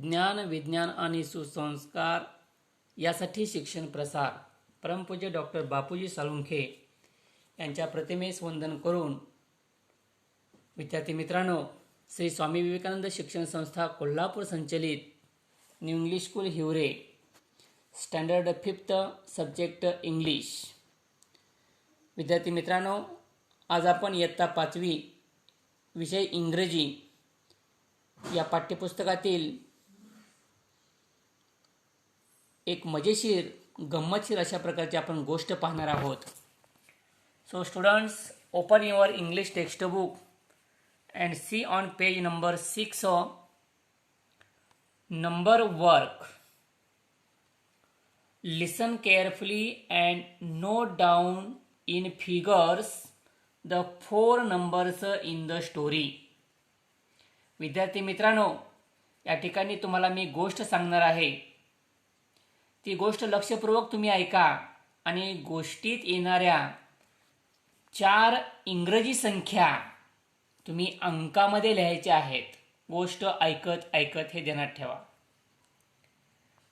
ज्ञान, विज्ञान आणि सुसंस्कार यासाठी शिक्षण प्रसार परमपूज्य डॉक्टर बापूजी साळुंखे यांच्या प्रतिमेस वंदन करून विद्यार्थी मित्रांनो, श्री स्वामी विवेकानंद शिक्षण संस्था कोल्हापूर संचलित new English school Hiware standard 5th subject English. विद्यार्थी मित्रांनो, आज आपण इयत्ता 5वी विषय इंग्रजी या पाठ्यपुस्तकातील एक मजेशीर गंमतशीर अशा प्रकारची आपण गोष्ट पाहणार आहोत. So students, open your English text book and see on page number 6 number work. Listen carefully and note down in figures the 4 numbers in the story. विद्यार्थी मित्रांनो, या ठिकाणी तुम्हाला मी गोष्ट सांगणार आहे. ती गोष्ट लक्षपूर्वक तुम्ही ऐका आणि गोष्टीत येणाऱ्या 4 इंग्रजी संख्या तुम्ही अंकामध्ये लिहायच्या आहेत. गोष्ट ऐकत ऐकत हे ध्यानात ठेवा.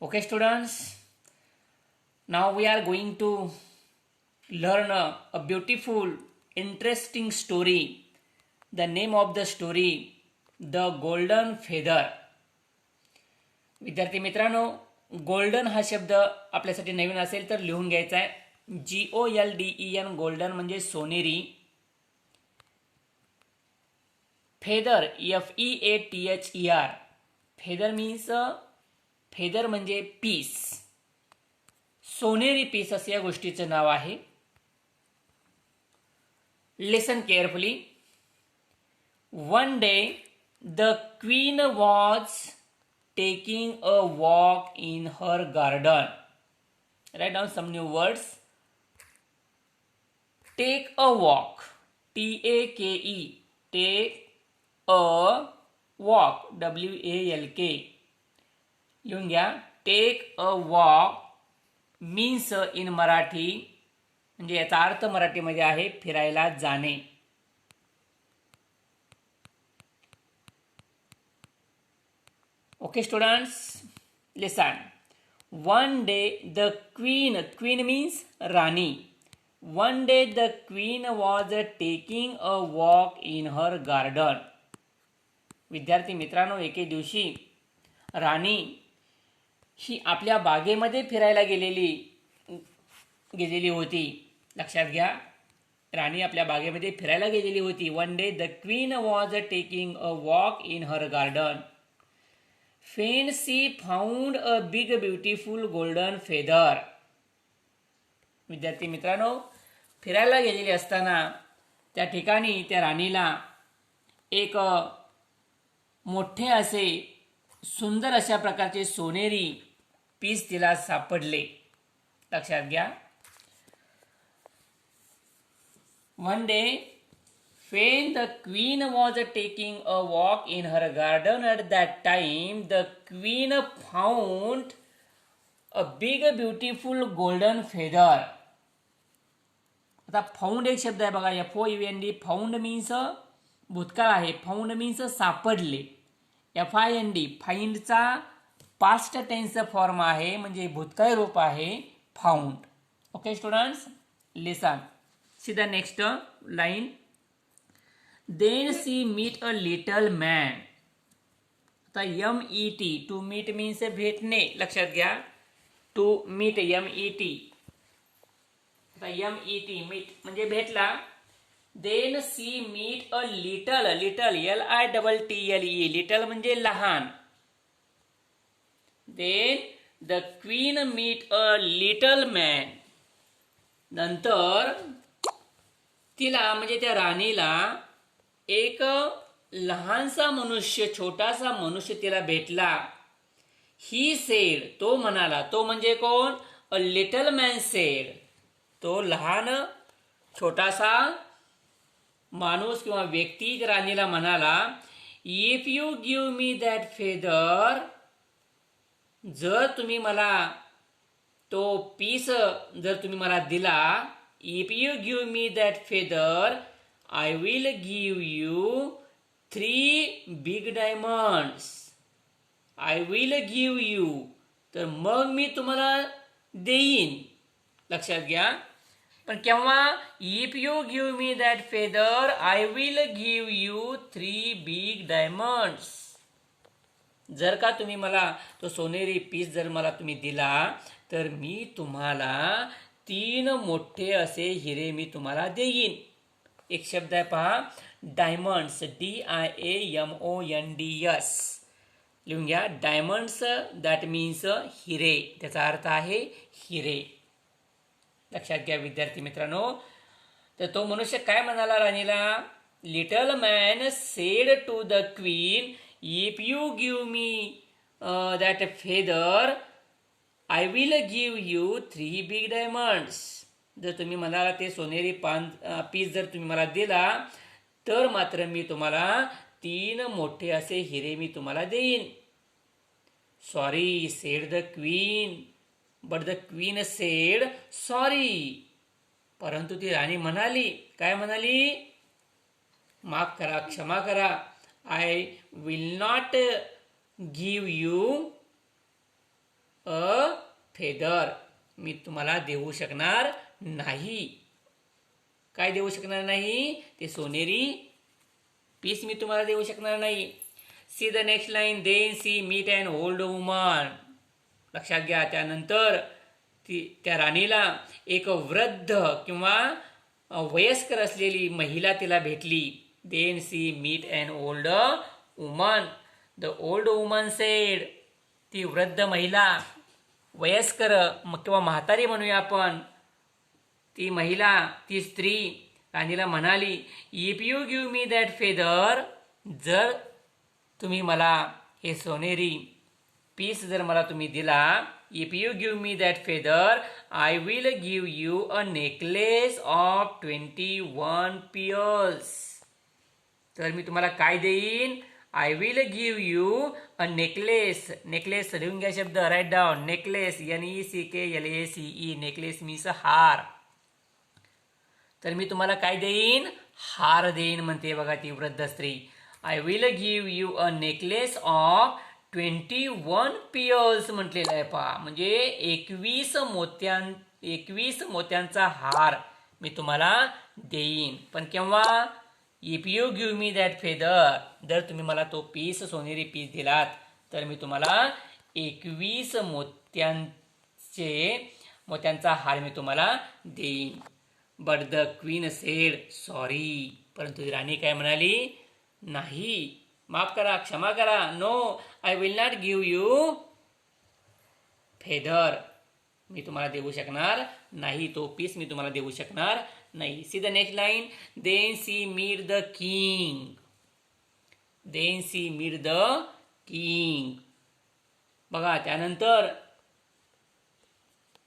Okay students, now we are going to learn a beautiful interesting story. The name of the story the golden feather. विद्यार्थी मित्रांनो, गोल्डन हा शब्द आपल्यासाठी नवीन असेल तर लिहून घ्यायचा आहे. GOLDEN गोल्डन म्हणजे सोनेरी. Feather FEATHER. Feather means feather म्हणजे पीस, सोनेरी पीस असे या गोष्टीचं नाव आहे. Listen carefully. One day the queen was taking a walk in her garden. Write down some new words. Take a walk. TAKE. Take a walk. WALK. लिहून घ्या. Take a walk means in Marathi, म्हणजे याचा अर्थ मराठीमध्ये आहे फिरायला जाणे. Okay students, listen. One day the queen means Rani. One day the queen was taking a walk in her garden. विद्यार्थी मित्रांनो, एके दिवशी राणी ही आपल्या बागेमध्ये फिरायला गेलेली होती. लक्षात घ्या, राणी आपल्या बागेमध्ये फिरायला गेलेली होती. One day the queen was taking a walk in her garden. Fancy found a big beautiful golden feather. विद्यार्थी मित्रांनो, फिरायला गेलेली असताना त्या ठिकाणी त्या राणीला एक मोठे असे सुंदर अशा प्रकारचे सोनेरी पीस तिला सापडले. लक्षात घ्या. One day when the queen was taking a walk in her garden, at that time the queen found a big beautiful golden feather. आता फाउंड एक शब्द आहे बघा, FOUND. फाउंड मीन्स भूतकाळ आहे. फाउंड मीन्स सापडले. FIND फाइंडचा पास्ट टेन्स फॉर्म आहे, म्हणजे भूतकाळ रूप आहे found. Okay students, listen. C the next line. Then she meet a little man. आता MET, टू मीट मीन्स भेटणे. लक्षात घ्या, टू मीट MET. आता MET मीट म्हणजे भेटला. Then she meet a little LITTLE. Little म्हणजे लहान. Then the queen meet a little man. नंतर तिला म्हणजे त्या राणीला एक लहानसा मनुष्य, छोटासा मनुष्य तिला भेटला. ही सेड, तो म्हणाला. तो म्हणजे कोण? A little man sed. तो लहान छोटासा माणूस किंवा व्यक्ती राणीला म्हणाला, if you give me that feather, जर तुम्ही मला तो पीस जर तुम्ही मला दिला, if you give me that feather, I will give you 3 big diamonds. I will give you, तर मग मी तुम्हाला देईन. लक्षात घ्या. पण केव्हा? If you give me that feather I will give you 3 big diamonds. जर का तुम्ही मला तो सोनेरी पीस जर मला तुम्ही दिला तर मी तुम्हाला 3 मोठे असे हिरे मी तुम्हाला देईन. एक शब्द आहे पहा, डायमंड्स, DIAMONDS. लिहून घ्या. डायमंड्स दॅट मीन्स हिरे, त्याचा अर्थ आहे हिरे. लक्षात घ्या विद्यार्थी मित्रांनो. तर तो मनुष्य काय म्हणाला राणीला? Little man said to the queen, if you give me that feather I will give you 3 big diamonds. जर तुम्ही मला ते सोनेरी पीस जर तुम्ही मला दिला तर मात्र मी तुम्हाला 3 मोठे असे हिरे मी तुम्हाला देईन. Sorry sed the queen, but the queen said sorry. परंतु ती राणी म्हणाली, काय म्हणाली? माफ करा, क्षमा करा. I will not give you a feather. मी तुम्हाला देऊ शकणार नाही. काय देऊ शकणार नाही? ते सोनेरी पीस मी तुम्हाला देऊ शकणार नाही. See the next line. Then see meet and old woman. लक्षात घ्या. त्यानंतर त्या राणीला एक वृद्ध किंवा वयस्कर असलेली महिला तिला भेटली. Then see meet and old woman. The old woman said. ती वृद्ध महिला, वयस्कर किंवा म्हातारी म्हणूया आपण, ती महिला, ती स्त्री राणीला म्हणाली, if you give me that feather, जर तुम्ही मला हे सोनेरी पीस जर मला तुम्ही दिला, if you give me that feather I will give you a necklace of 21 pearls. तर मी तुम्हाला काय देईन? I will give you a necklace. Necklace लिहून घ्या शब्द, right down. Necklace, NECKLACE. Necklace means हार. तर मी तुम्हाला काय देईन? हार देईन म्हणते बघा ती वृद्ध स्त्री. I will give you a necklace of 21 pearls म्हटलेलं आहे पहा. म्हणजे 21 मोत्यांचा हार मी तुम्हाला देईन. पण केव्हा? If you give me that feather. जर तुम्ही मला तो पीस, सोनेरी पीस दिलात तर मी तुम्हाला 21 मोत्यांचा हार मी तुम्हाला देईन. But the queen said sorry. परंतु राणी काय म्हणाली? नाही, माफ करा, क्षमा करा. No, I will not give you feather. मी तुम्हाला देऊ शकणार नाही, तो पीस मी तुम्हाला देऊ शकणार नाही. See the next line. Then see meet the king. Then see meet the king. बघा त्यानंतर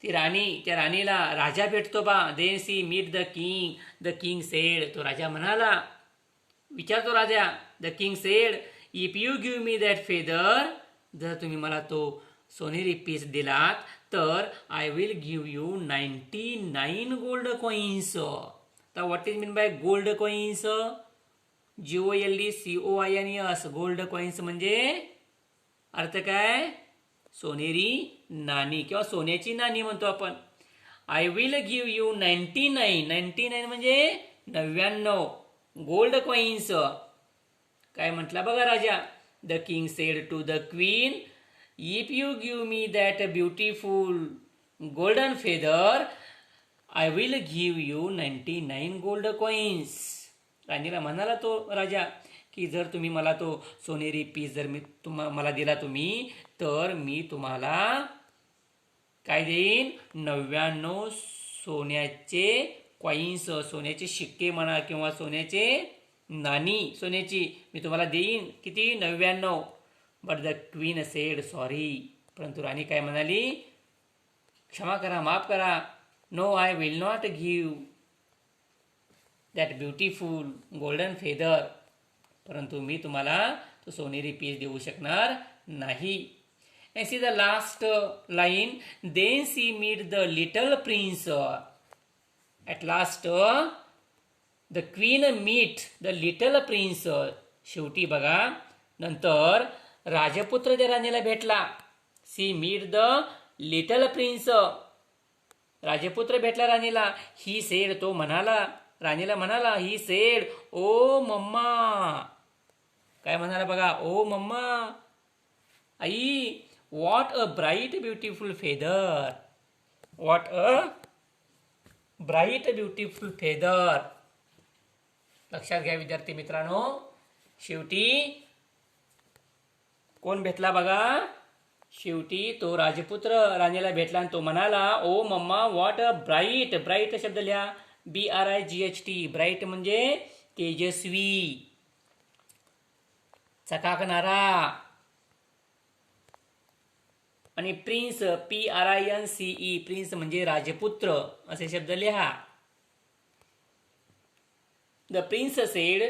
त्या राणीला राजा भेटतो बा. Then see meet the king. The king said. तो राजा म्हणाला, विचारतो राजा. The king said, if you give me that feather, जर तुम्ही मला तो सोनेरी पीस दिलात तर I will give you 99 gold coins. तर what is mean by gold coins? GOLDCOINS. Gold coins म्हणजे अर्थ काय? सोनेरी नाणी किंवा सोन्याची नाणी म्हणतो आपण. आय विल गिव्ह यू 99 म्हणजे 99 गोल्ड कॉइन्स. काय म्हटला बघा राजा. The king said to the queen, if you give me that beautiful golden feather I will give you 99 gold coins. राणीला म्हणाला तो राजा की जर तुम्ही मला तो सोनेरी पीस जर मला दिला तुम्ही तर मी तुम्हाला काय देईन? 99 सोन्याचे कॉइन्स, सोन्याचे शिक्के म्हणा किंवा सोन्याचे नाणी, सोन्याची मी तुम्हाला देईन. किती? 99. But the queen said sorry. परंतु राणी काय म्हणाली? क्षमा करा, माफ करा. No, I will not give that beautiful golden feather. परंतु मी तुम्हाला तो सोनेरी पीस देऊ शकणार नाही. And see the last line. Then she meet the little prince. At last, the queen meet the little prince. शेवटी बघा नंतर राजपुत्र त्या राणीला भेटला. See meet the little prince. राजपुत्र भेटला राणीला. ही सेड, तो म्हणाला, राणीला म्हणाला, ही सेड, ओ मम्मा. काय म्हणाला बघा, ओ मम्मा, आई, what a bright beautiful feather. What a bright beautiful feather. लक्षात घ्या विद्यार्थी मित्रांनो, शेवटी कोण भेटला बघा, शेवटी तो राजपुत्र राणीला भेटला आणि तो म्हणाला, oh mamma, what a bright. Bright शब्द लिहा, BRIGHT. ब्राईट म्हणजे तेजस्वी, चकाकणारा. आणि प्रिन्स, PRINCE, प्रिन्स म्हणजे राजपुत्र, असे शब्द लिहा. द प्रिन्स सेड,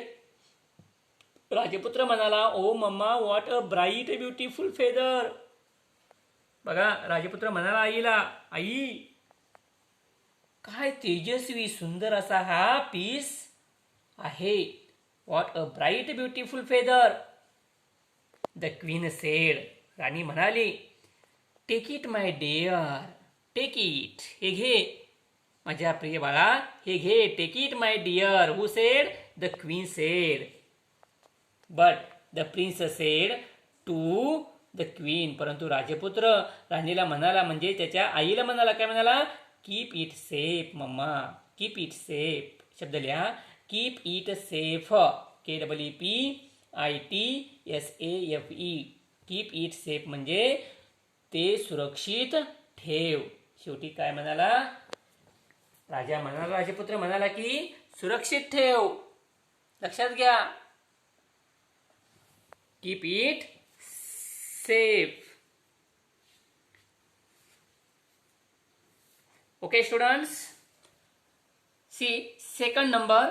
राजपुत्र म्हणाला, oh mamma, what a bright beautiful feather. बघा, राजपुत्र म्हणाला आईला, आई, काय तेजस्वी सुंदर असा हा पीस आहे. What a bright beautiful feather. The queen said, राणी म्हणाली, take it my dear, take it, हे घे माझ्या प्रिय बाळा, हे घे, take it my dear. Who said? The queen said. But the prince said to the queen, परंतु राजपुत्र राणीला म्हणाला, म्हणजे त्याच्या आईला म्हणाला, काय म्हणाला, keep it safe mama, keep it safe. शब्द लिहा, keep it safe, KEEPITSAFE, keep it safe म्हणजे ते सुरक्षित ठेव. शेवटी काय म्हणाला, राजा म्हणाला, राजपुत्र म्हणाला की सुरक्षित ठेव. लक्षात घ्या, keep it safe. Okay students, see second number,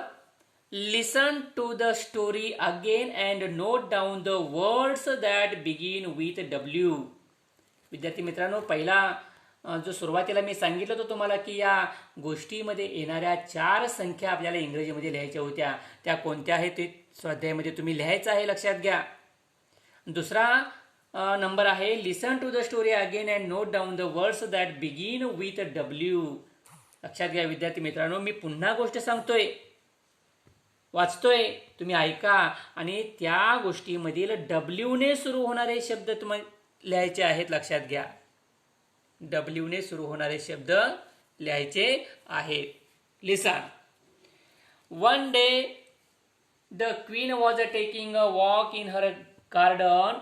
listen to the story again and note down the words that begin with W. विद्यार्थी मित्रांनो, पहिला जो सुरुवातीला मी सांगितलं होतं तुम्हाला की या गोष्टीमध्ये येणाऱ्या 4 संख्या आपल्याला इंग्रजीमध्ये लिहायच्या होत्या, त्या कोणत्या आहेत ते स्वाध्यायामध्ये तुम्ही लिहायचं आहे. लक्षात घ्या. दुसरा नंबर आहे, listen to the story again and note down the words that begin with W. लक्षात घ्या विद्यार्थी मित्रांनो, मी पुन्हा गोष्ट सांगतोय, वाचतोय, तुम्ही ऐका आणि त्या गोष्टीमधील W ने सुरू होणारे शब्द तुम्हाला लिहायचे आहेत. लक्षात घ्या, W ने सुरू होणारे शब्द लिहायचे आहेत. Listen. One day the queen was taking a walk in her garden.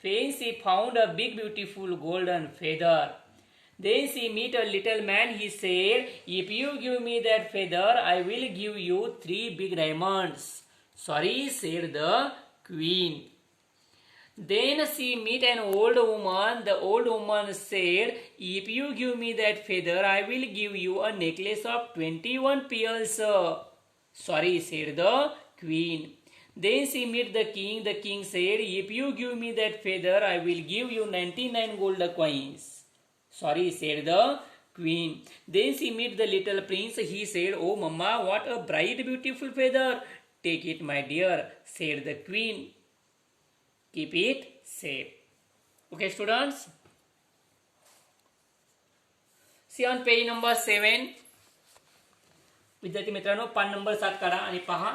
When she found a big beautiful golden feather. Then she met a little man. He said, if you give me that feather, I will give you 3 big diamonds. Sorry, said the queen. Then she met an old woman. The old woman said, if you give me that feather, I will give you a necklace of 21 pearls. Sorry, said the queen. Then she met the king. The king said, if you give me that feather, I will give you 99 gold coins. Sorry, said the queen. Then she met the little prince. He said, oh mama, what a bright beautiful feather. Take it my dear, said the queen. Keep it safe. Okay students. See on page number 7. विद्यार्थी मित्रांनो, पान number 7 काढा आणि पहा.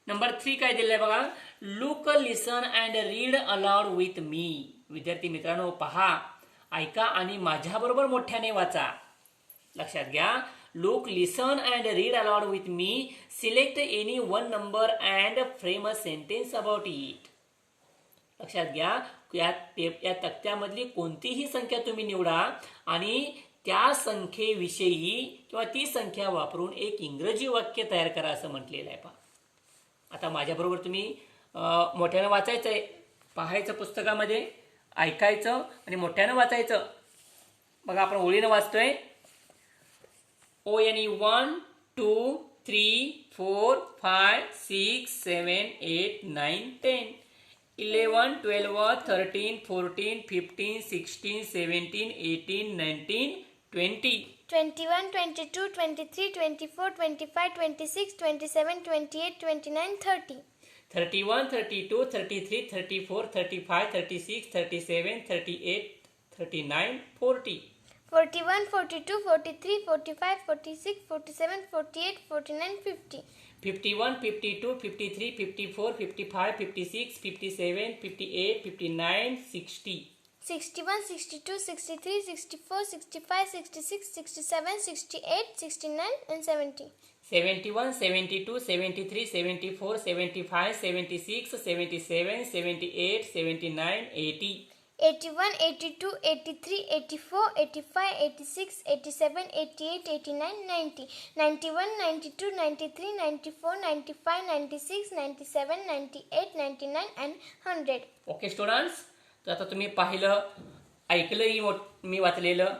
Number 3 काय दिलंय बघा, look, listen and read aloud with me. विद्यार्थी मित्रांनो पहा, ऐका आणि माझ्याबरोबर मोठ्याने वाचा. लक्षात घ्या, look, listen and read aloud with me. Select any one number and frame a sentence about it. लक्षात घ्या, या तक्त्यामधली कोणतीही संख्या तुम्ही निवडा आणि त्या संख्येविषयी किंवा ती संख्या वापरून एक इंग्रजी वाक्य तयार करा असं म्हटलेलं आहे. पहा, आता माझ्याबरोबर तुम्ही मोठ्यानं वाचायचं आहे, पाहायचं पुस्तकामध्ये, ऐकायचं आणि मोठ्यानं वाचायचं. बघा, आपण ओळीनं वाचतोय. ONE 1 2 3 4 5 6 7 8 9 10 11 12 13 14 15 16 17 18 19 20 21, 22, 23, 24, 25, 26, 27, 28, 29, 30. 31, 32, 33, 34, 35, 36, 37, 38, 39, 40. 41, 42, 43, 45, 46, 47, 48, 49, 50. 51, 52, 53, 54, 55, 56, 57, 58, 59, 60. 61, 62, 63, 64, 65, 66, 67, 68, 69 and 70. 71, 72, 73, 74, 75, 76, 77, 78, 79, 80. 81, 82, 83, 84, 85, 86, 87, 88, 89, 90, 91, 92, 93, 94, 95, 96, 97, 98, 99 and 100. Okay students, तर आता तुम्ही पाहिलं, ऐकलंही मी वाचलेलं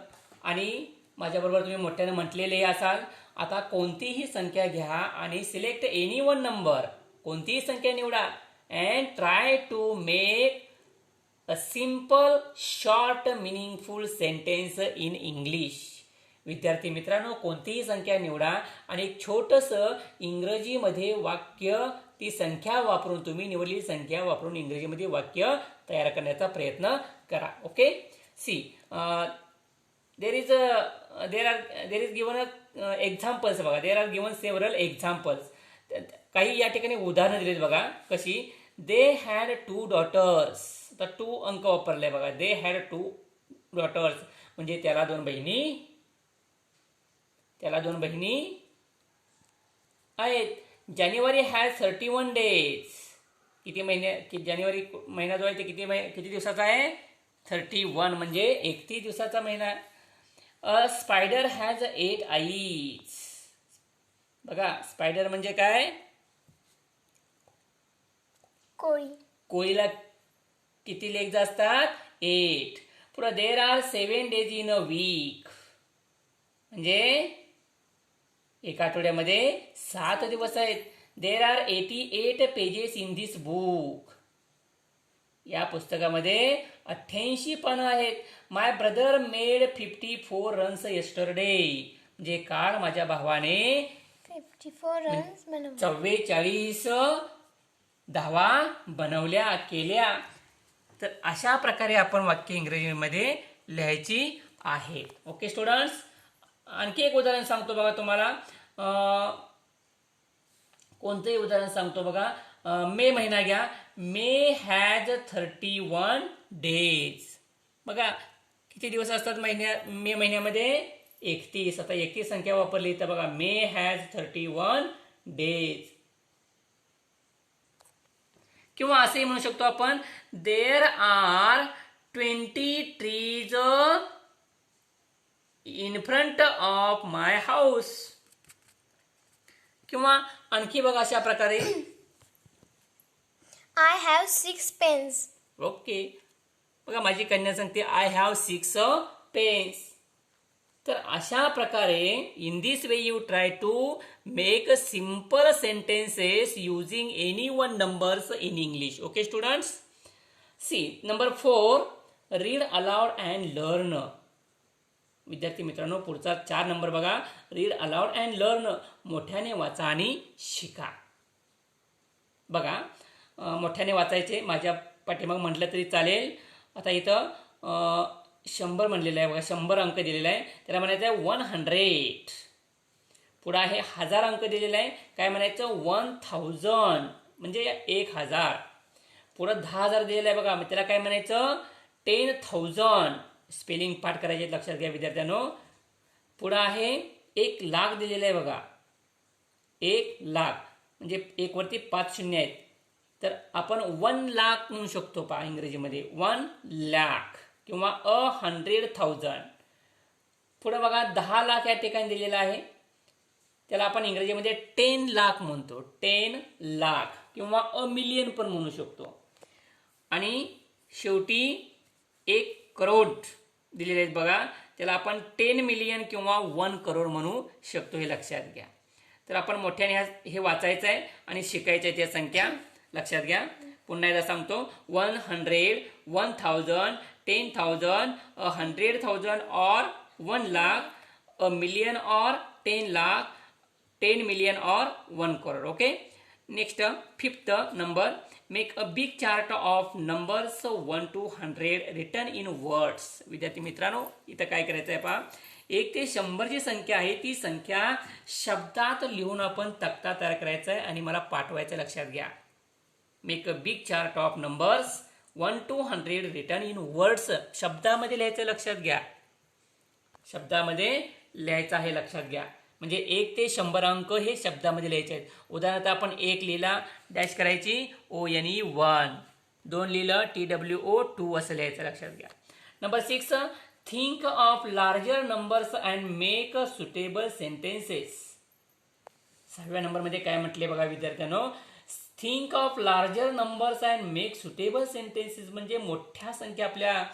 आणि माझ्याबरोबर तुम्ही मोठ्याने म्हटलेले असाल. आता कोणतीही संख्या घ्या आणि सिलेक्ट एनी वन नंबर, कोणतीही संख्या निवडा and try to make a simple short meaningful sentence in English. विद्यार्थी मित्रांनो, कोणतीही संख्या निवडा आणि एक छोटंसं इंग्रजीमध्ये वाक्य, ती संख्या वापरून, तुम्ही निवडलेली संख्या वापरून इंग्रजीमध्ये वाक्य तयार करण्याचा प्रयत्न करा. Okay, see there is given examples. बघा, there are given several examples. काही या ठिकाणी उदाहरणं दिलीत बघा. कशी? They had 2 daughters. तर 2 अंक वापरले बघा. दे हॅड 2 daughters म्हणजे त्याला दोन बहिणी आहेत. जानेवारी हॅज 31 days. किती महिने? जानेवारी महिना जो आहे ते किती दिवसाचा आहे? 31 म्हणजे 31 दिवसाचा महिना. अ स्पायडर हॅज 8 eyes. बघा, स्पायडर म्हणजे काय? कोळीला किती लेग्स असतात? 8. पुढे there are 7 days in a week म्हणजे एका आठवड्यामध्ये 7 दिवस आहेत. There are 88 pages in this book. या पुस्तकामध्ये 88 पानं आहेत. माय ब्रदर मेड 54 runs yesterday म्हणजे काल माझ्या भावाने 54 runs 44 धावा केल्या. तर अशा प्रकारे आपण वाक्य इंग्रजीमध्ये लिहायची आहेत. ओके स्टुडंट्स, आणखी एक उदाहरण सांगतो बघा तुम्हाला. कोणतंही उदाहरण सांगतो बघा. मे महिना घ्या. मे हॅज 31 days. बघा, किती दिवस असतात मे महिन्यामध्ये? 31. आता 31 संख्या वापरली तर बघा, मे हॅज 31 days. किंवा असंही म्हणू शकतो आपण, there are 20 trees in front of my house. किंवा आणखी बघा अशा प्रकारे, I have 6 pens. ओके, बघा माझी कन्या सांगते आय हॅव 6 pens. तर अशा प्रकारे in this way you try to make simple sentences using any one numbers in English. Okay students, see number 4, read aloud and learn. विद्यार्थी मित्रांनो, पुढचा 4 नंबर बघा. Read aloud and learn. मोठ्याने वाचा आणि शिका. बघा, मोठ्याने वाचायचे. माझ्या पाठीमाग म्हटलं तरी चालेल. आता इथं 100 म्हणलेलं आहे बघा. 100 अंक दिलेला आहे. त्याला म्हणायचं आहे 100. पुढं आहे 1000 अंक दिलेला आहे. काय म्हणायचं? 1000 म्हणजे 1000. पुढं 10,000 दिलेलं आहे बघा. त्याला काय म्हणायचं? 10,000. स्पेलिंग पाठ करायचे, लक्षात घ्या विद्यार्थ्यांनो. पुढं आहे 1,00,000 दिलेलं आहे बघा. 1,00,000 म्हणजे 1 वरती 5 शून्य आहेत. तर आपण 1,00,000 म्हणू शकतो पहा इंग्रजीमध्ये. 1,00,000 किंवा 100,000. पुढे बघा 10,00,000 या ठिकाणी दिलेला आहे. त्याला आपण इंग्रजीमध्ये 10,00,000 म्हणतो. 10,00,000 किंवा 1,000,000 पण म्हणू शकतो. आणि शेवटी 1 करोड दिलेले आहेत बघा. त्याला आपण 10 million किंवा 1 crore म्हणू शकतो. हे लक्षात घ्या. तर आपण मोठ्याने हे वाचायचं आहे आणि शिकायचं आहे त्या संख्या. लक्षात घ्या. पुन्हा एकदा सांगतो. 100, 1,000, 10,000, 100,000 or 1,00,000, 1,000,000 or 10,00,000, 10 million or 1 crore. Okay, next fifth number, make a big chart of numbers 1 to 100 return in words. विद्यार्थी मित्रांनो, इथं काय करायचं आहे पहा, 1 ते 100 जी संख्या आहे ती संख्या शब्दात लिहून आपण तक्ता तयार करायचा आहे आणि मला पाठवायचं, लक्षात घ्या. Make a big chart of numbers 1 to 100 return in words. शब्दामध्ये लिहायचं, लक्षात घ्या. शब्दामध्ये लिहायचं आहे, लक्षात घ्या. म्हणजे 1 ते 100 अंक हे शब्दामध्ये लिहायचे आहेत. उदाहरणार्थ आपण 1 लिहिला, डॅश करायची ONE 1, 2 लिहिलं TWO 2 असं लिहायचं, लक्षात घ्या. Number 6, think of larger numbers and make suitable sentences. 6व्या नंबरमध्ये काय म्हटले बघा विद्यार्थ्यांनो, think of larger numbers and make suitable sentences. म्हणजे मोठ्या संख्या आपल्या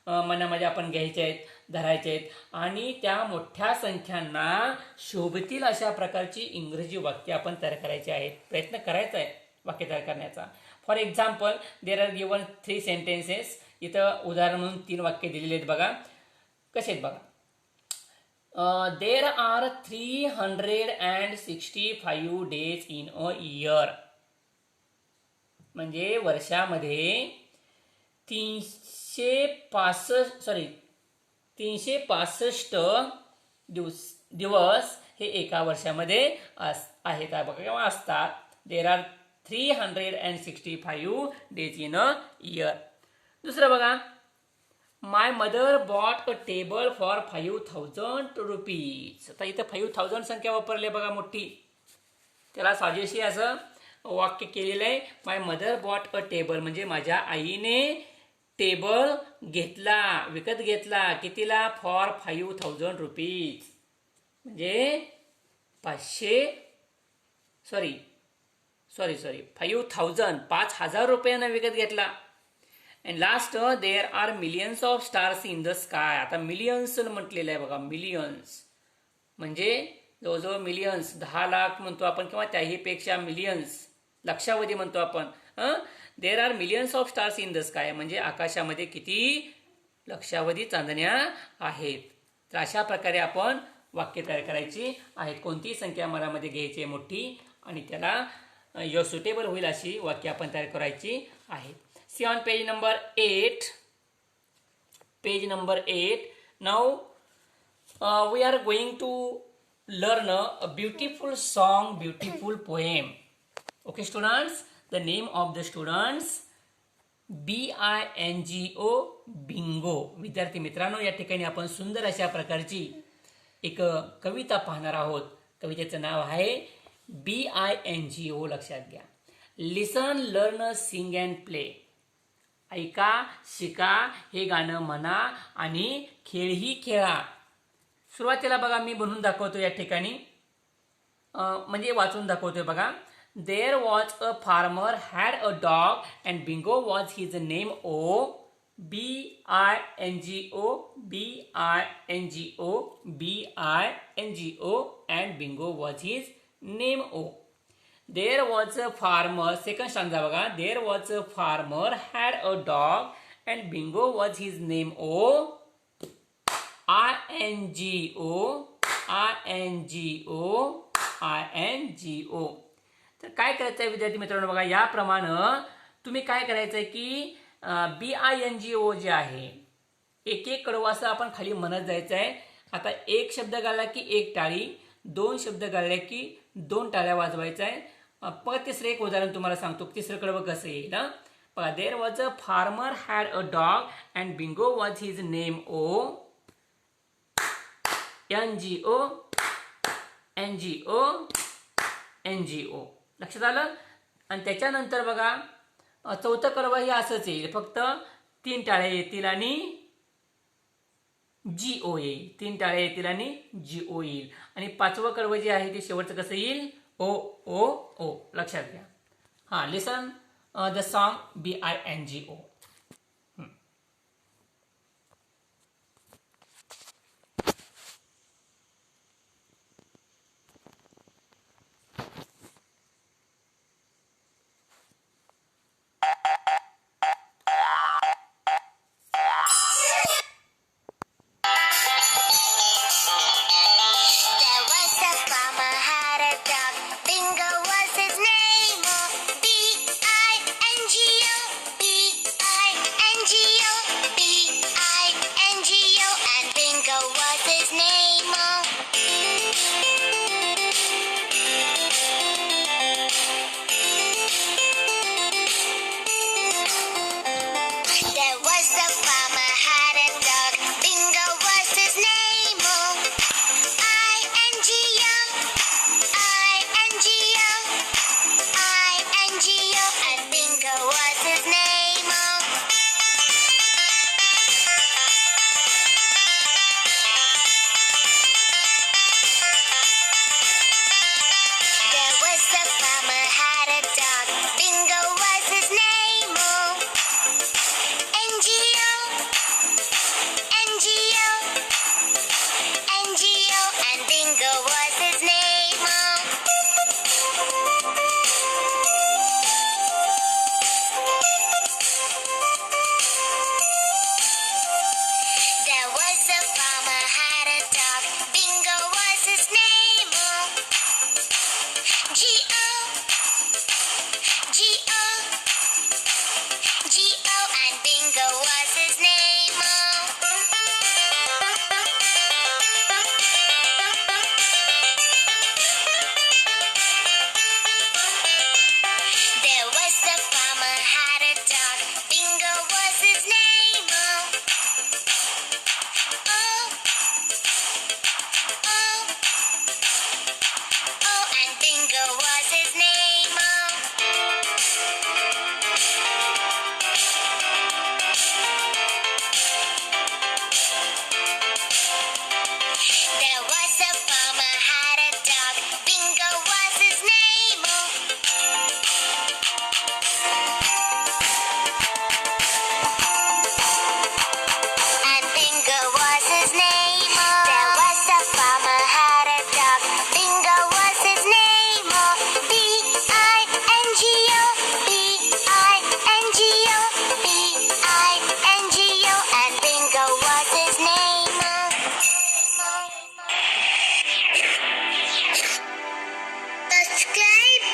मनामध्ये आपण घ्यायच्या आहेत, धरायच्या आहेत आणि त्या मोठ्या संख्यांना शोभतील अशा प्रकारची इंग्रजी वाक्य आपण तयार करायची आहेत. प्रयत्न करायचा आहे वाक्य तयार करण्याचा. For example, there are given 3 sentences. इथं उदाहरण म्हणून 3 वाक्य दिलेले आहेत बघा. कसे आहेत बघा. There are 365 days in a year. म्हणजे वर्षामध्ये 365 दिवस हे एका वर्षामध्ये आहेत बघा, किंवा असतात. There are 365 days in a year. दुसरं बघा, my mother bought a table for 5,000 rupees. आता इथं 5,000 संख्या वापरली बघा मोठी. त्याला साजेशी असं वाक्य केलेलं आहे, माय मदर बॉट अ टेबल. म्हणजे माझ्या आईने टेबल घेतला, विकत घेतला. कितीला? For 5,000 rupees. म्हणजे 5,000 रुपयांना विकत घेतला. And last, there are millions of stars in the sky. आता मिलियन्स म्हटलेलं आहे बघा, मिलियन्स म्हणजे जवळजवळ मिलियन्स, 10 लाख म्हणतो आपण, किंवा त्याहीपेक्षा मिलियन्स, लक्षावधी म्हणतो आपण. There are millions of stars in the sky म्हणजे आकाशामध्ये किती लक्षावधी चांदण्या आहेत. तर अशा प्रकारे आपण वाक्य तयार करायची आहेत. कोणतीही संख्या मनामध्ये घ्यायची आहे मोठी आणि त्याला सुटेबल होईल अशी वाक्य आपण तयार करायची आहेत. See on page number 8. Page number 8. Now we are going to learn a beautiful song, beautiful poem. Okay students, the name of the students BINGO, Bingo. विद्यार्थी मित्रांनो, या ठिकाणी आपण सुंदर अशा प्रकारची एक कविता पाहणार आहोत. कवितेचं नाव आहे BINGO. लक्षात घ्या. लिसन, लर्न, सिंग अँड प्ले. ऐका, शिका, हे गाणं म्हणा आणि खेळही खेळा. सुरुवातीला बघा मी बनवून दाखवतो या ठिकाणी, म्हणजे वाचून दाखवतोय बघा. There was a farmer had a dog and Bingo was his name. Oh BINGO, BINGO, BINGO and Bingo was his name. Oh. There was a farmer. Second stanza बघा. There was a farmer had a dog and Bingo was his name. Oh INGO, INGO, INGO. तर काय करायचं आहे विद्यार्थी मित्रांनो बघा, याप्रमाणे तुम्ही काय करायचं आहे की BINGO जे आहे, एक एक कडवं असं आपण खाली म्हणत जायचं आहे. आता एक शब्द गाळला की एक टाळी, 2 शब्द गाळले की 2 टाळ्या वाजवायचा आहे. बघा तिसरं एक उदाहरण तुम्हाला सांगतो, तिसरं कडवं कसं येईल. बघा, there was a farmer had a dog and Bingo was his name. O NGO, NGO, NGO. लक्षात आलं. आणि त्याच्यानंतर बघा चौथं कडवं हे असंच येईल, फक्त 3 टाळ्या येतील आणि GO येईल. 3 टाळ्या येतील आणि GO येईल. आणि 5वं कडवं जे आहे ते शेवटचं कसं येईल? O. लक्षात घ्या. Listen the song BINGO. There was a farmer had a dog. Bingo was his name. was his name. There was a farmer had a dog. Bingo was his name. I-N-G-O, I-N-G-O, I-N-G-O, and Bingo was his name. There was a farmer had a dog. Bingo was his name. N-G-O, N-G-O, N-G-O, and Bingo was his name. There was a farmer had a dog. Bingo was his name. G-O, G-O, G-O, and Bingo was his name. There was a farmer had a dog. Bingo was his name. Oh, oh, oh, and Bingo was his name. There was a farmer had a dog. Bingo was his name. And Bingo was his name. There was a farmer had a dog. Bingo was his name. B-I-N-G-O, B-I-N-G-O, B-I-N-G-O, and Bingo was his name. Subscribe.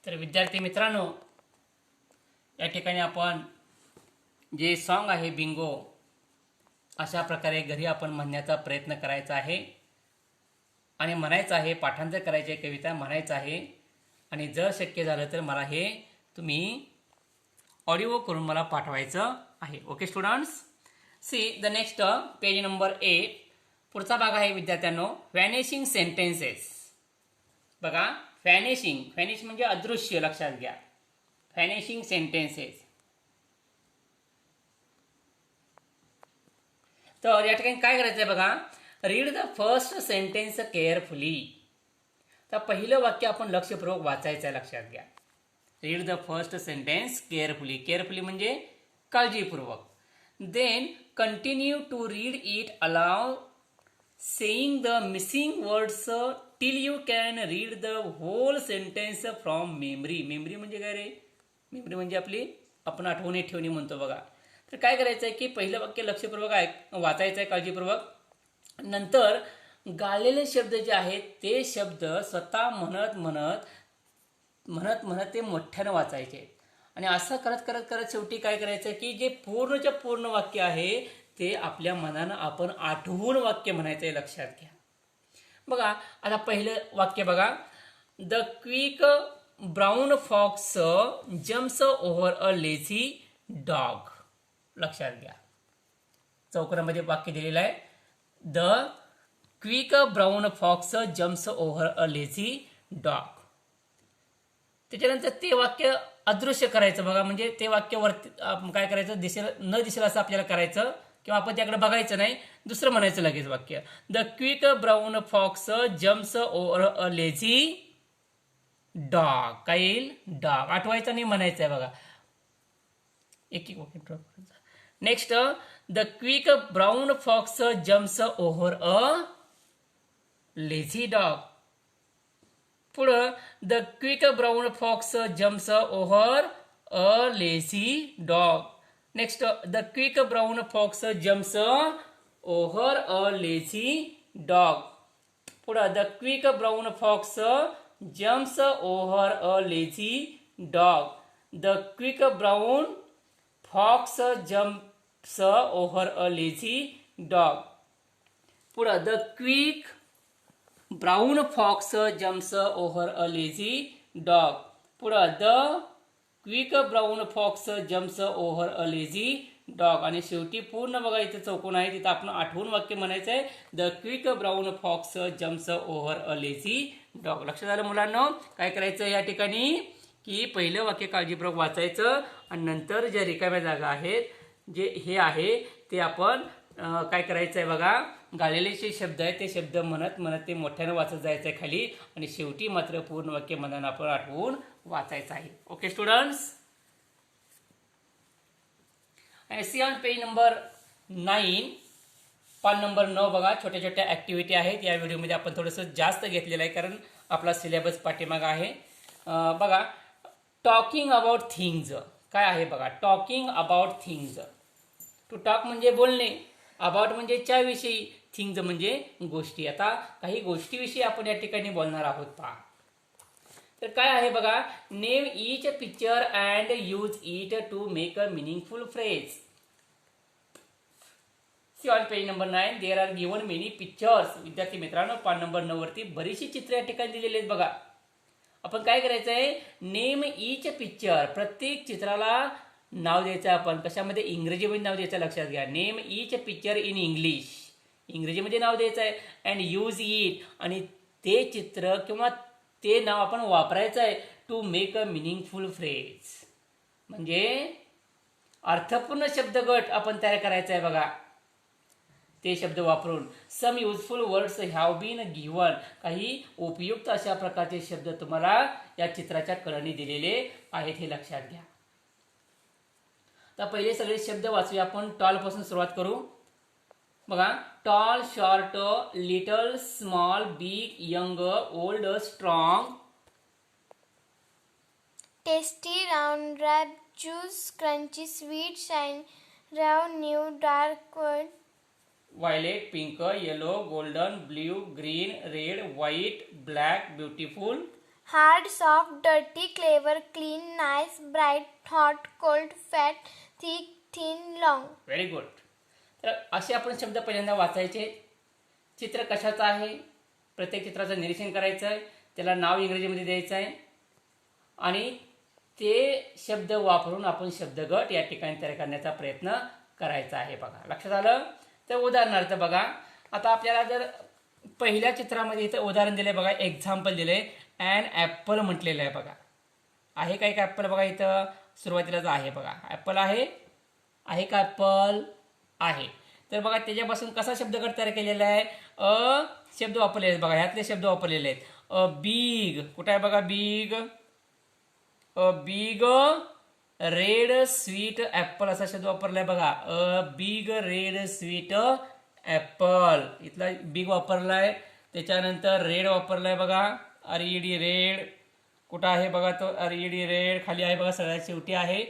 तर विद्यार्थी मित्रांनो, या ठिकाणी आपण जे song आहे Bingo अशा प्रकारे घरी आपण म्हणण्याचा प्रयत्न करायचा आहे आणि म्हणायचं आहे, पाठांतर करायचे, कविता म्हणायचं आहे. आणि जर शक्य झालं तर मला हे तुम्ही ऑडिओ करून मला पाठवायचं आहे. Okay students, C the next page number 8. पुढचा भाग आहे विद्यार्थ्यांनो, व्हॅनिशिंग सेंटेन्सेस. बघा, व्हॅनिशिंग, व्हॅनिश म्हणजे अदृश्य, लक्षात घ्या. Vanishing sentences. तर या ठिकाणी काय करायचं आहे बघा, read the first sentence carefully. तर पहिलं वाक्य आपण लक्षपूर्वक वाचायचं आहे, लक्षात घ्या. Read the first sentence carefully. Carefully म्हणजे काळजीपूर्वक. Then continue to read it aloud saying the missing words till you can read the whole sentence from memory. Memory म्हणजे काय रे? मेमरी म्हणजे आपण आठवणी ठेवणी म्हणतो बघा. तर काय करायचं आहे की पहिलं वाक्य लक्षपूर्वक वाचायचं आहे काळजीपूर्वक. नंतर गाळलेले शब्द जे आहेत ते शब्द स्वतः म्हणत ते मोठ्यानं वाचायचे. आणि असं करत शेवटी काय करायचं की जे पूर्णच्या पूर्ण वाक्य आहे ते आपल्या मनानं आपण आठवून वाक्य म्हणायचं आहे, लक्षात घ्या. बघा, आता पहिलं वाक्य बघा, the quick brown fox jumps over a lazy dog. लक्षात घ्या, चौकोनामध्ये वाक्य दिलेलं आहे, the quick brown fox jumps over a lazy dog. त्याच्यानंतर ते वाक्य अदृश्य करायचं बघा, म्हणजे ते वाक्य वरती काय करायचं, न दिसेल असं आपल्याला करायचं, किंवा आपण त्याकडे बघायचं नाही, दुसरं म्हणायचं लगेच वाक्य, the quick brown fox jumps over a lazy dog. काय येईल? डॉग. आठवायचं नाही, म्हणायचं आहे बघा. एक वाक्य. Next, the quick brown fox jumps over a lazy dog. पुढं, the quick brown fox jumps over a lazy dog. Next, the quick brown fox jumps over a lazy dog. पुढं, the quick brown fox jumps over a lazy dog. The quick brown fox jumps over a lazy dog. पुढं the quick brown fox jumps over a lazy dog. पुढं the quick brown fox jumps over a lazy dog. आणि शेवटी पूर्ण बघा इथे चौकोन आहे, तिथं आपण आठवून वाक्य म्हणायचं आहे, the quick brown fox jumps over a lazy dog. लक्षात आलं मुलांना? काय करायचं या ठिकाणी की पहिलं वाक्य काळजीपूर्वक वाचायचं आणि नंतर ज्या रिकाम्या जागा आहेत जे हे आहे ते आपण काय करायचं आहे बघा, गाळलेले जे शब्द आहेत ते शब्द म्हणत म्हणत ते मोठ्यानं वाचत जायचं आहे खाली आणि शेवटी मात्र पूर्ण वाक्य मनानं आपण आठवून वाचायचं आहे. Okay students? आणि सी ऑन पेज नंबर 9, पान नंबर 9 बघा, छोट्या छोट्या ॲक्टिव्हिटी आहेत. या व्हिडिओमध्ये आपण थोडंसं जास्त घेतलेलं आहे कारण आपला सिलेबस पाठीमागं आहे. बघा, टॉकिंग अबाउट थिंग्ज काय आहे बघा, talking about things. To talk म्हणजे बोलणे, अबाउट म्हणजे च्याविषयी, थिंग्ज म्हणजे गोष्टी. आता काही गोष्टीविषयी आपण या ठिकाणी बोलणार आहोत पहा. तर काय आहे बघा, name each picture and use it to make a meaningful phrase. See on page number 9 there are given many pictures. विद्यार्थी मित्रांनो, पान नंबर 9 वरती बरीचशी चित्र या ठिकाणी दिलेली आहेत बघा. आपण काय करायचं आहे, नेम ईच पिक्चर, प्रत्येक चित्राला नाव द्यायचं आपण. कशामध्ये? इंग्रजीमध्ये नाव द्यायचं, लक्षात घ्या. Name each picture in English, इंग्रजीमध्ये नाव द्यायचं आहे. अँड यूज इट, आणि ते चित्र किंवा ते नाव आपण वापरायचं आहे to make a meaningful phrase, म्हणजे अर्थपूर्ण शब्दगट आपण तयार करायचा आहे बघा ते शब्द वापरून. Some useful words have been given, काही उपयुक्त अशा प्रकारचे शब्द तुम्हाला या चित्राच्या कळणी दिलेले आहेत, हे लक्षात घ्या. तर पहिले सगळे शब्द वाचूया आपण. टॉल पासून सुरुवात करू बघा. Tall, short, little, small, big, young, old, strong. Tasty, round, rap, juice, crunchy, sweet, shine, raw, new, dark, word. Violet, pink, yellow, golden, blue, green, red, white, black, beautiful. Hard, soft, dirty, clever, clean, nice, bright, hot, cold, fat, thick, thin, long. Very good. तर असे आपण शब्द पहिल्यांदा वाचायचे. चित्र कशाचं आहे, प्रत्येक चित्राचं निरीक्षण करायचं आहे, त्याला नाव इंग्रजीमध्ये द्यायचं आहे आणि ते शब्द वापरून आपण शब्दगट या ठिकाणी तयार करण्याचा प्रयत्न करायचा आहे बघा. लक्षात आलं? तर उदाहरणार्थ बघा, आता आपल्याला जर पहिल्या चित्रामध्ये इथं उदाहरण दिलंय बघा, एक्झाम्पल दिलंय, अँड ॲपल म्हटलेलं आहे बघा. आहे का एक ॲपल बघा, इथं सुरुवातीलाच आहे बघा, ॲपल आहे का ॲपल आहे. तर बघा त्याच्यापासून कसा शब्दगट तयार केलेला आहे, अ शब्द वापरलेले आहेत बघा, ह्यातले शब्द वापरलेले आहेत. अ बिग, कुठं आहे बघा big, a big red sweet Apple असा शब्द वापरलाय बघा. A big red sweet Apple, इथला बिग वापरलाय, त्याच्यानंतर रेड वापरलाय बघा, RED रेड. कुठं आहे बघा तो RED रेड, खाली आहे बघा, सगळ्यात शेवटी आहे.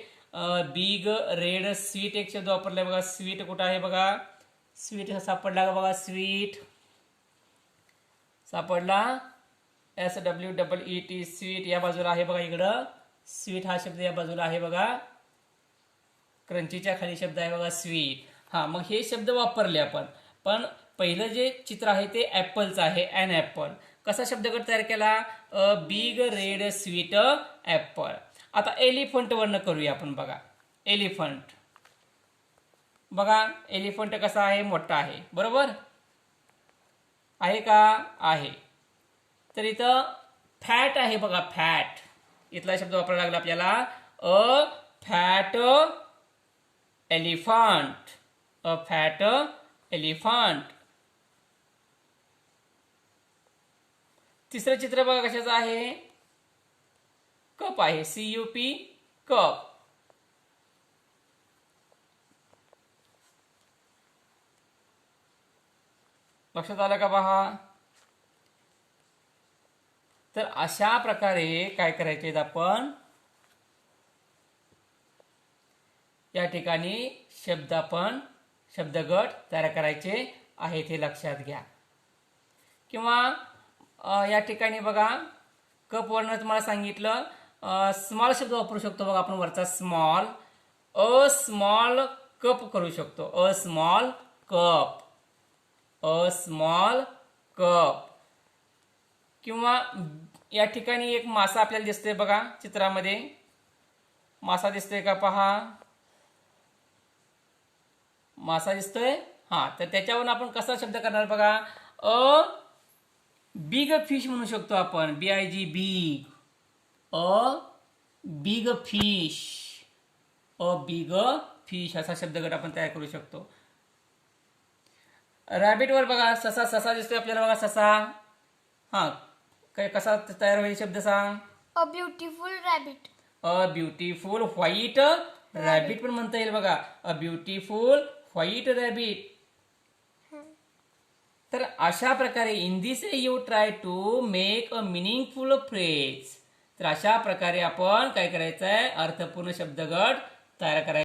बिग रेड स्वीट एक शब्द वापरलाय बघा, स्वीट कुठं आहे बघा, स्वीट सापडला बघा, स्वीट सापडला, SWEET स्वीट या बाजूला आहे बघा, इकडं स्वीट हा शब्द या बाजूला आहे बघा, क्रंचीच्या खाली शब्द आहे बघा स्वीट. हा, मग हे शब्द वापरले आपण, पण पहिलं जे चित्र आहे ते ॲपलचं आहे, ॲन ॲपल. कसा शब्दगट तयार केला, a big red sweet Apple. आता एलिफंट वरनं करूया आपण बघा. एलिफंट बघा, एलिफंट कसा आहे, मोठा आहे बरोबर आहे का, आहे. तर इथं फॅट आहे बघा, फॅट इथला शब्द वापरायला लागला आपल्याला, अ फॅट एलिफंट, अ फॅट एलिफंट. तिसरं चित्र बघा कशाचं आहे, कप आहे, CUP कप. लक्षात आलं का पहा. तर अशा प्रकारे काय करायचे आपण या ठिकाणी शब्दगट तयार करायचे आहेत, हे लक्षात घ्या. किंवा या ठिकाणी बघा, कप वरनं तुम्हाला सांगितलं स्मॉल शब्द वापरू शकतो बघा आपण वरचा स्मॉल. अ स्मॉल कप करू शकतो. A small cup. A small cup. किंवा या ठिकाणी एक मासा आपल्याला दिसतोय बघा चित्रामध्ये. मासा दिसतोय का पहा. मासा दिसतोय. हा, तर त्याच्यावरून आपण कसा शब्द करणार बघा. अ बिग फिश म्हणू शकतो आपण. BIG big. A big fish. A big fish असा शब्दगट आपण तयार करू शकतो. रॅबिटवर बघा ससा. ससा दिसतोय आपल्याला बघा ससा. हा, काय कसा तयार होईल शब्द सांग. A beautiful rabbit. A beautiful white rabbit पण म्हणता येईल बघा. A beautiful white rabbit. तर अशा प्रकारे in this you try to make a meaningful phrase. तर अशा प्रकारे आपण काय करायचंय अर्थपूर्ण शब्दगट तयार करायचा.